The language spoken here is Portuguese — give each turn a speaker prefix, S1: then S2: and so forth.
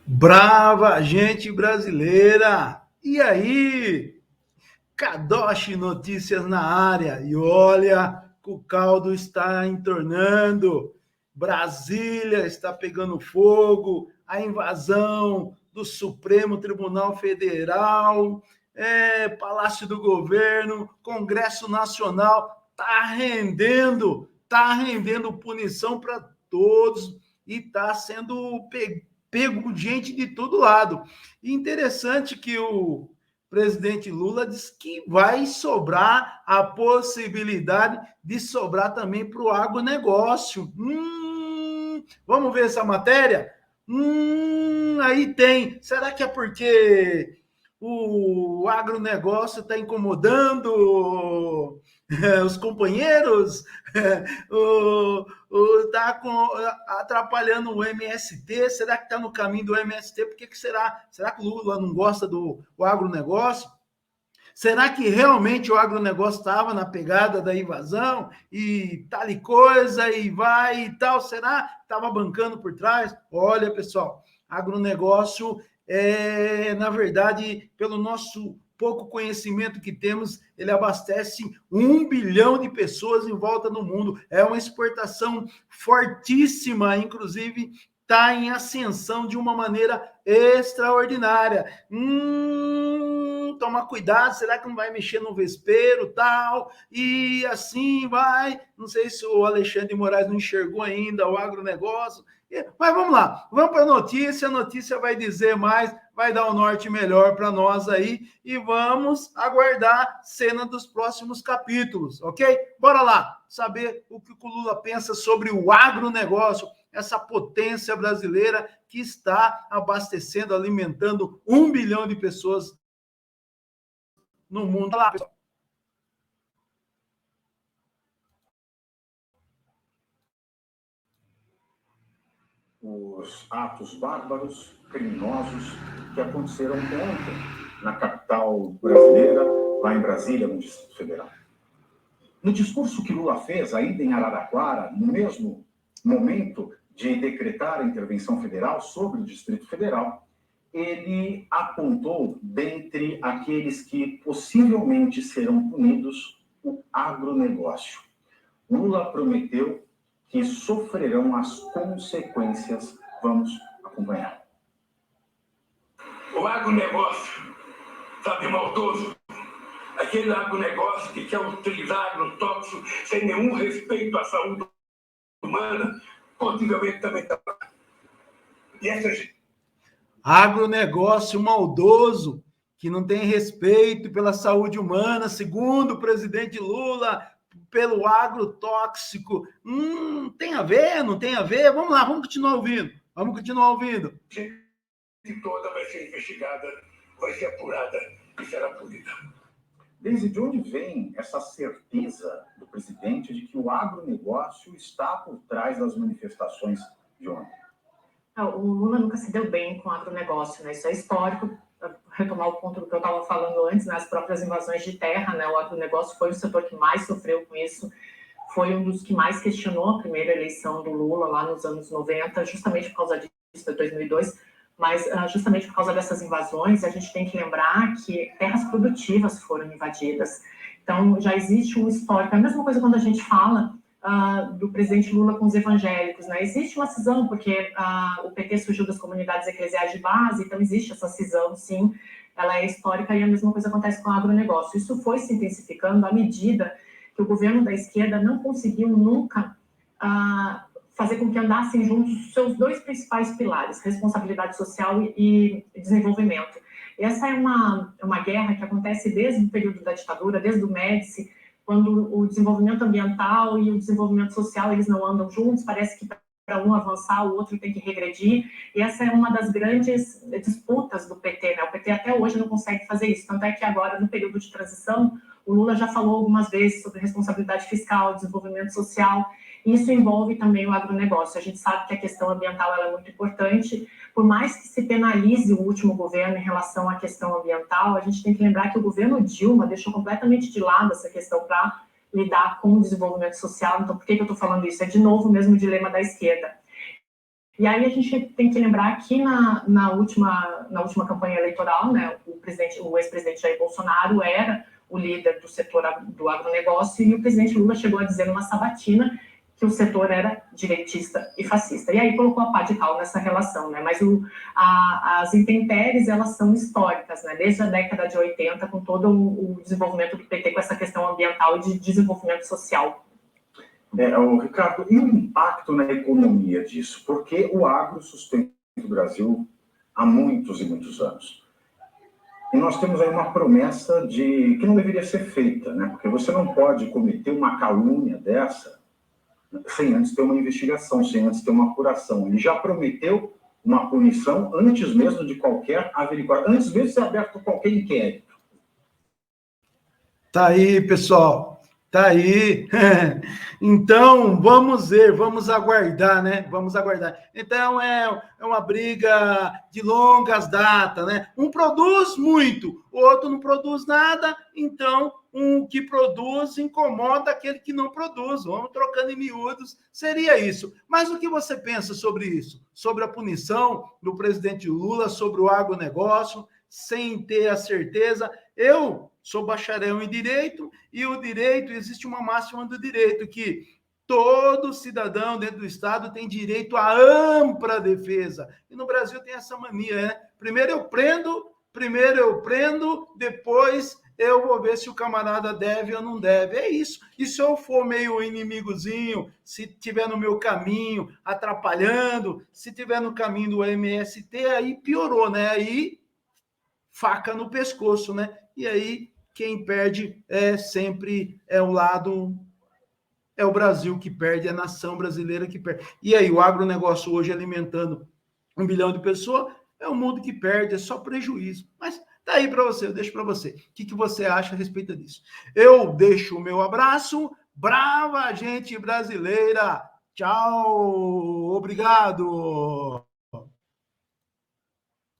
S1: Brava gente brasileira! E aí? Kadoshi Notícias na área. E olha, o caldo está entornando. Brasília está pegando fogo. A invasão do Supremo Tribunal Federal, Palácio do Governo, Congresso Nacional, está rendendo punição para todos e está sendo pego gente de todo lado. E interessante que o presidente Lula diz que vai sobrar a possibilidade de sobrar também para o agronegócio. Vamos ver essa matéria? Aí tem. Será que é porque o agronegócio está incomodando os companheiros? Está atrapalhando o MST? Será que está no caminho do MST? Por que será? Será que o Lula não gosta do agronegócio? Será que realmente o agronegócio estava na pegada da invasão e tal e coisa e vai e tal? Será que estava bancando por trás? Olha, pessoal, agronegócio na verdade, pelo nosso pouco conhecimento que temos, ele abastece 1 bilhão de pessoas em volta do mundo. É uma exportação fortíssima, inclusive está em ascensão de uma maneira extraordinária. Toma cuidado, será que não vai mexer no vespeiro, tal? E assim vai. Não sei se o Alexandre de Moraes não enxergou ainda o agronegócio. Mas vamos lá, vamos para a notícia vai dizer mais, vai dar um norte melhor para nós aí e vamos aguardar cena dos próximos capítulos, ok? Bora lá, saber o que o Lula pensa sobre o agronegócio, essa potência brasileira que está abastecendo, alimentando 1 bilhão de pessoas no mundo. Olá, pessoal.
S2: Os atos bárbaros, criminosos, que aconteceram ontem na capital brasileira, lá em Brasília, no Distrito Federal. No discurso que Lula fez, ainda em Araraquara, no mesmo momento de decretar a intervenção federal sobre o Distrito Federal, ele apontou, dentre aqueles que possivelmente serão punidos, o agronegócio. Lula prometeu que sofrerão as consequências. Vamos acompanhar.
S3: O agronegócio, sabe, maldoso, aquele agronegócio que quer utilizar agrotóxico sem nenhum respeito à saúde humana, possivelmente também está. E essa
S1: agronegócio maldoso que não tem respeito pela saúde humana, segundo o presidente Lula, pelo agrotóxico. Tem a ver? Não tem a ver? Vamos lá, vamos continuar ouvindo. Vamos continuar ouvindo.
S3: Toda vai ser investigada, vai ser apurada e será punida.
S2: Desde onde vem essa certeza do presidente de que o agronegócio está por trás das manifestações de ontem?
S4: O Lula nunca se deu bem com o agronegócio, né? Isso é histórico. Retomar o ponto do que eu estava falando antes, nas próprias invasões de terra, né? O agronegócio foi o setor que mais sofreu com isso, foi um dos que mais questionou a primeira eleição do Lula lá nos anos 90, justamente por causa disso, de 2002, mas justamente por causa dessas invasões, a gente tem que lembrar que terras produtivas foram invadidas. Então, já existe um histórico. É a mesma coisa quando a gente fala do presidente Lula com os evangélicos, né? Existe uma cisão, porque o PT surgiu das comunidades eclesiais de base, então existe essa cisão, sim, ela é histórica, e a mesma coisa acontece com o agronegócio. Isso foi se intensificando à medida que o governo da esquerda não conseguiu nunca fazer com que andassem juntos os seus dois principais pilares, responsabilidade social e desenvolvimento. Essa é uma guerra que acontece desde o período da ditadura, desde o Médici, quando o desenvolvimento ambiental e o desenvolvimento social, eles não andam juntos, parece que para um avançar, o outro tem que regredir, e essa é uma das grandes disputas do PT, né? O PT até hoje não consegue fazer isso, tanto é que agora, no período de transição, o Lula já falou algumas vezes sobre responsabilidade fiscal, desenvolvimento social, e isso envolve também o agronegócio. A gente sabe que a questão ambiental ela é muito importante, por mais que se penalize o último governo em relação à questão ambiental, a gente tem que lembrar que o governo Dilma deixou completamente de lado essa questão para lidar com o desenvolvimento social. Então, por que eu estou falando isso? É, de novo, o mesmo dilema da esquerda. E aí a gente tem que lembrar que na última campanha eleitoral, né, o ex-presidente Jair Bolsonaro era o líder do setor do agronegócio e o presidente Lula chegou a dizer numa sabatina que o setor era direitista e fascista. E aí colocou a pá de cal nessa relação, né? Mas as intempéries, elas são históricas, né? Desde a década de 80, com todo o desenvolvimento do PT, com essa questão ambiental e de desenvolvimento social.
S2: Ricardo, e o impacto na economia disso? Porque o agro sustenta o Brasil há muitos e muitos anos. E nós temos aí uma promessa que não deveria ser feita, né? Porque você não pode cometer uma calúnia dessa sem antes ter uma investigação, sem antes ter uma apuração. Ele já prometeu uma punição antes mesmo de qualquer averiguação, antes mesmo de ser aberto qualquer inquérito.
S1: Tá aí, pessoal. Tá aí. Então, vamos ver, vamos aguardar, né? Vamos aguardar. Então, é uma briga de longas datas, né? Um produz muito, o outro não produz nada, então, um que produz incomoda aquele que não produz. Vamos trocando em miúdos, seria isso. Mas o que você pensa sobre isso? Sobre a punição do presidente Lula, sobre o agronegócio, sem ter a certeza? Eu sou bacharel em direito, e o direito, existe uma máxima do direito, que todo cidadão dentro do Estado tem direito à ampla defesa. E no Brasil tem essa mania, né? Primeiro eu prendo, depois eu vou ver se o camarada deve ou não deve. É isso. E se eu for meio inimigozinho, se tiver no meu caminho, atrapalhando, se tiver no caminho do MST, aí piorou, né? Aí faca no pescoço, né? E aí quem perde sempre o lado, é o Brasil que perde, é a nação brasileira que perde. E aí o agronegócio hoje alimentando 1 bilhão de pessoas, é o mundo que perde, é só prejuízo. Mas tá aí para você, eu deixo para você. O que você acha a respeito disso? Eu deixo o meu abraço, brava gente brasileira. Tchau, obrigado.